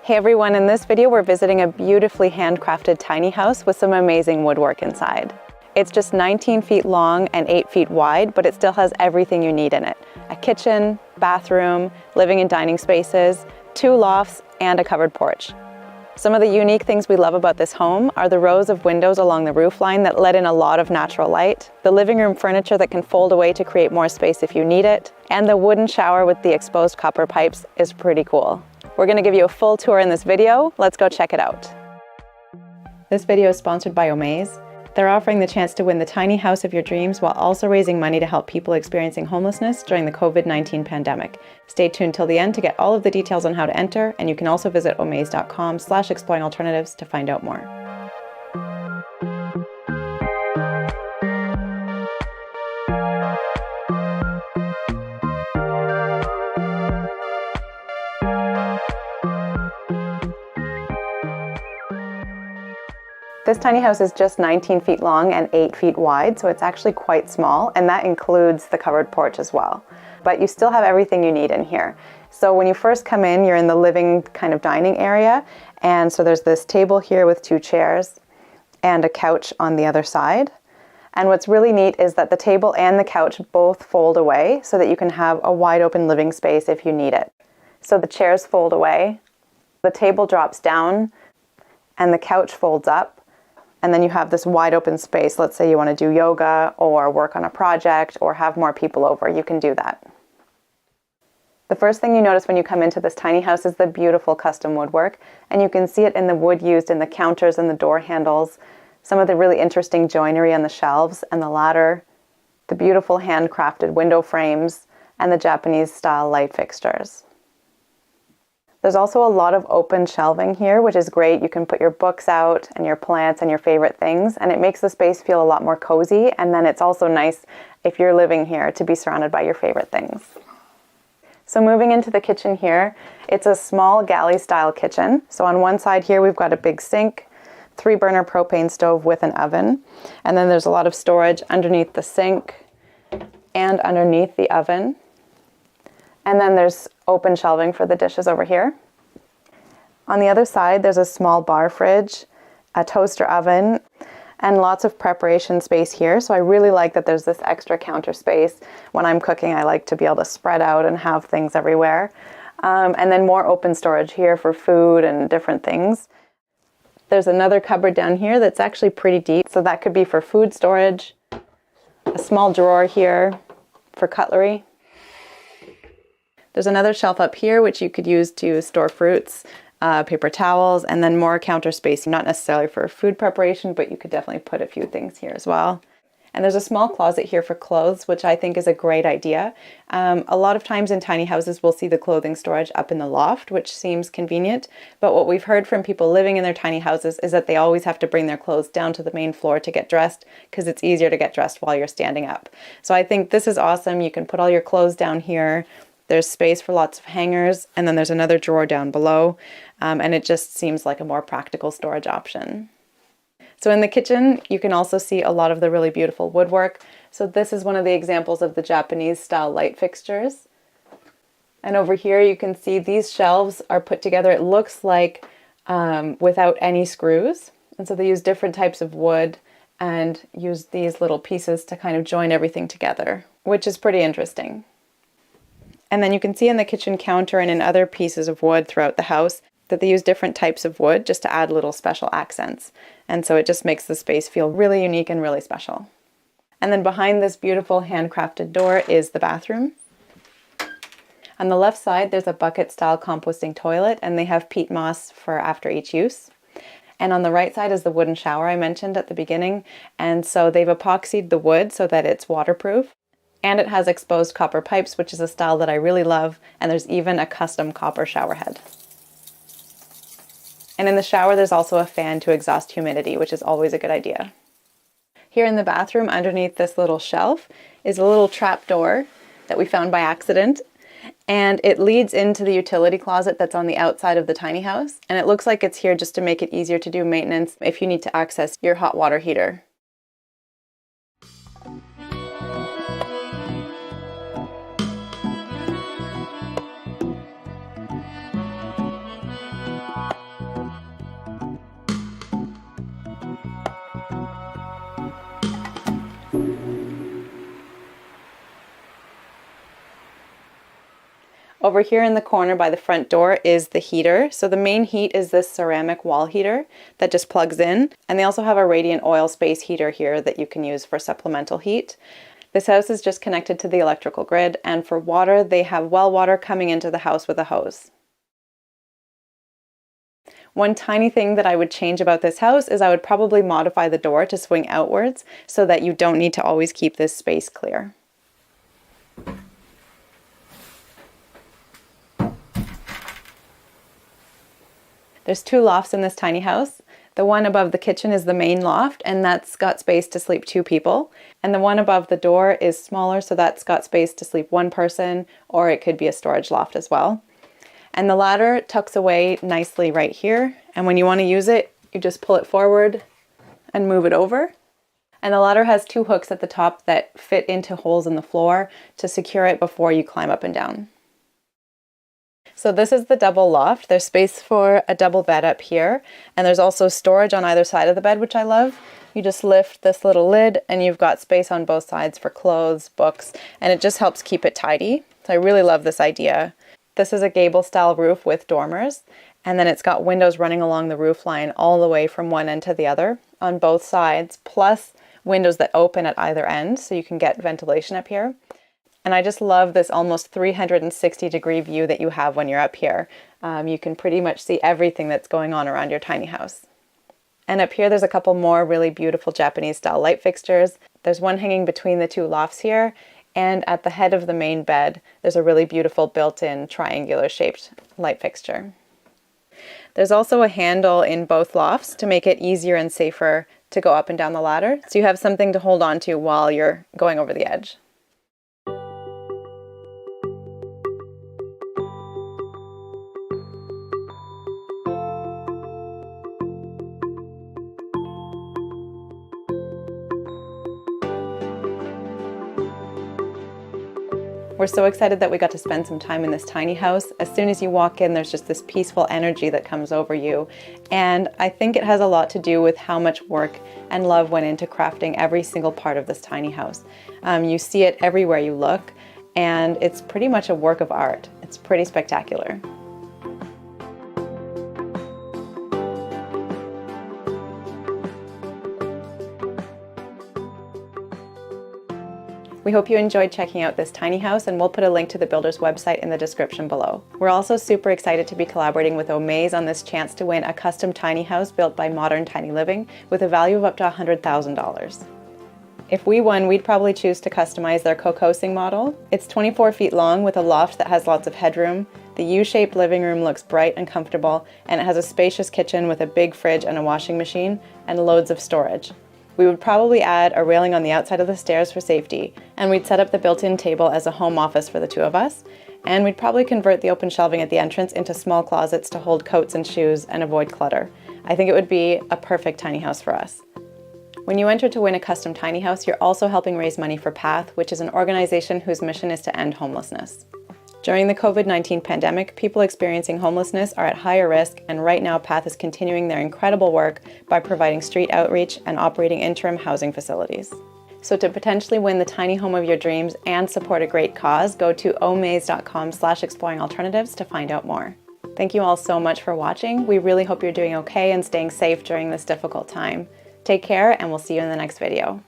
Hey everyone, in this video we're visiting a beautifully handcrafted tiny house with some amazing woodwork inside. It's just 19 feet long and 8 feet wide, but it still has everything you need in it. A kitchen, bathroom, living and dining spaces, 2 lofts, and a covered porch. Some of the unique things we love about this home are the rows of windows along the roofline that let in a lot of natural light, the living room furniture that can fold away to create more space if you need it, and the wooden shower with the exposed copper pipes is pretty cool. We're going to give you a full tour in this video. Let's go check it out. This video is sponsored by Omaze. They're offering the chance to win the tiny house of your dreams while also raising money to help people experiencing homelessness during the COVID-19 pandemic. Stay tuned till the end to get all of the details on how to enter, and you can also visit omaze.com/exploringalternatives to find out more. This tiny house is just 19 feet long and 8 feet wide, so it's actually quite small, and that includes the covered porch as well. But you still have everything you need in here. So when you first come in, you're in the living kind of dining area, and so there's this table here with 2 chairs and a couch on the other side. And what's really neat is that the table and the couch both fold away so that you can have a wide open living space if you need it. So the chairs fold away, the table drops down, and the couch folds up. And then you have this wide open space. Let's say you want to do yoga or work on a project or have more people over. You can do that. The first thing you notice when you come into this tiny house is the beautiful custom woodwork. And you can see it in the wood used in the counters and the door handles, some of the really interesting joinery on the shelves and the ladder, the beautiful handcrafted window frames, and the Japanese style light fixtures. There's also a lot of open shelving here, which is great. You can put your books out and your plants and your favorite things, and it makes the space feel a lot more cozy. And then it's also nice if you're living here to be surrounded by your favorite things. So moving into the kitchen here, it's a small galley style kitchen. So on one side here, we've got a big sink, 3-burner propane stove with an oven. And then there's a lot of storage underneath the sink and underneath the oven. And then there's open shelving for the dishes over here. On the other side, there's a small bar fridge, a toaster oven, and lots of preparation space here. So I really like that there's this extra counter space. When I'm cooking, I like to be able to spread out and have things everywhere. And then more open storage here for food and different things. There's another cupboard down here that's actually pretty deep. So that could be for food storage. A small drawer here for cutlery. There's another shelf up here which you could use to store fruits, paper towels, and then more counter space, not necessarily for food preparation, but you could definitely put a few things here as well. And there's a small closet here for clothes, which I think is a great idea. A lot of times in tiny houses, we'll see the clothing storage up in the loft, which seems convenient. But what we've heard from people living in their tiny houses is that they always have to bring their clothes down to the main floor to get dressed because it's easier to get dressed while you're standing up. So I think this is awesome. You can put all your clothes down here. There's space for lots of hangers, and then there's another drawer down below, and it just seems like a more practical storage option. So in the kitchen, you can also see a lot of the really beautiful woodwork. So this is one of the examples of the Japanese style light fixtures. And over here you can see these shelves are put together, it looks like without any screws. And so they use different types of wood and use these little pieces to kind of join everything together, which is pretty interesting. And then you can see in the kitchen counter and in other pieces of wood throughout the house that they use different types of wood just to add little special accents. And so it just makes the space feel really unique and really special. And then behind this beautiful handcrafted door is the bathroom. On the left side, there's a bucket style composting toilet, and they have peat moss for after each use. And on the right side is the wooden shower I mentioned at the beginning. And so they've epoxied the wood so that it's waterproof. And it has exposed copper pipes, which is a style that I really love, and there's even a custom copper shower head. And in the shower, there's also a fan to exhaust humidity, which is always a good idea. Here in the bathroom, underneath this little shelf, is a little trap door that we found by accident, and it leads into the utility closet that's on the outside of the tiny house, and it looks like it's here just to make it easier to do maintenance if you need to access your hot water heater. Over here in the corner by the front door is the heater. So the main heat is this ceramic wall heater that just plugs in. And they also have a radiant oil space heater here that you can use for supplemental heat. This house is just connected to the electrical grid, and for water, they have well water coming into the house with a hose. One tiny thing that I would change about this house is I would probably modify the door to swing outwards so that you don't need to always keep this space clear. There's 2 lofts in this tiny house. The one above the kitchen is the main loft, and that's got space to sleep 2 people. And the one above the door is smaller, so that's got space to sleep 1 person, or it could be a storage loft as well. And the ladder tucks away nicely right here. And when you want to use it, you just pull it forward and move it over. And the ladder has 2 hooks at the top that fit into holes in the floor to secure it before you climb up and down. So this is the double loft. There's space for a double bed up here. And there's also storage on either side of the bed, which I love. You just lift this little lid and you've got space on both sides for clothes, books, and it just helps keep it tidy. So I really love this idea. This is a gable style roof with dormers, and then it's got windows running along the roof line all the way from one end to the other on both sides, plus windows that open at either end so you can get ventilation up here. And I just love this almost 360-degree view that you have when you're up here. You can pretty much see everything that's going on around your tiny house. And up here there's a couple more really beautiful Japanese style light fixtures. There's one hanging between the 2 lofts here. And at the head of the main bed, there's a really beautiful built-in triangular shaped light fixture. There's also a handle in both lofts to make it easier and safer to go up and down the ladder. So you have something to hold on to while you're going over the edge. We're so excited that we got to spend some time in this tiny house. As soon as you walk in, there's just this peaceful energy that comes over you. And I think it has a lot to do with how much work and love went into crafting every single part of this tiny house. You see it everywhere you look, and it's pretty much a work of art. It's pretty spectacular. We hope you enjoyed checking out this tiny house, and we'll put a link to the builder's website in the description below. We're also super excited to be collaborating with Omaze on this chance to win a custom tiny house built by Modern Tiny Living with a value of up to $100,000. If we won, we'd probably choose to customize their co-coasting model. It's 24 feet long with a loft that has lots of headroom. The U-shaped living room looks bright and comfortable, and it has a spacious kitchen with a big fridge and a washing machine and loads of storage. We would probably add a railing on the outside of the stairs for safety, and we'd set up the built-in table as a home office for the 2 of us, and we'd probably convert the open shelving at the entrance into small closets to hold coats and shoes and avoid clutter. I think it would be a perfect tiny house for us. When you enter to win a custom tiny house, you're also helping raise money for PATH, which is an organization whose mission is to end homelessness. During the COVID-19 pandemic, people experiencing homelessness are at higher risk, and right now PATH is continuing their incredible work by providing street outreach and operating interim housing facilities. So to potentially win the tiny home of your dreams and support a great cause, go to omaze.com/exploringalternatives to find out more. Thank you all so much for watching. We really hope you're doing okay and staying safe during this difficult time. Take care, and we'll see you in the next video.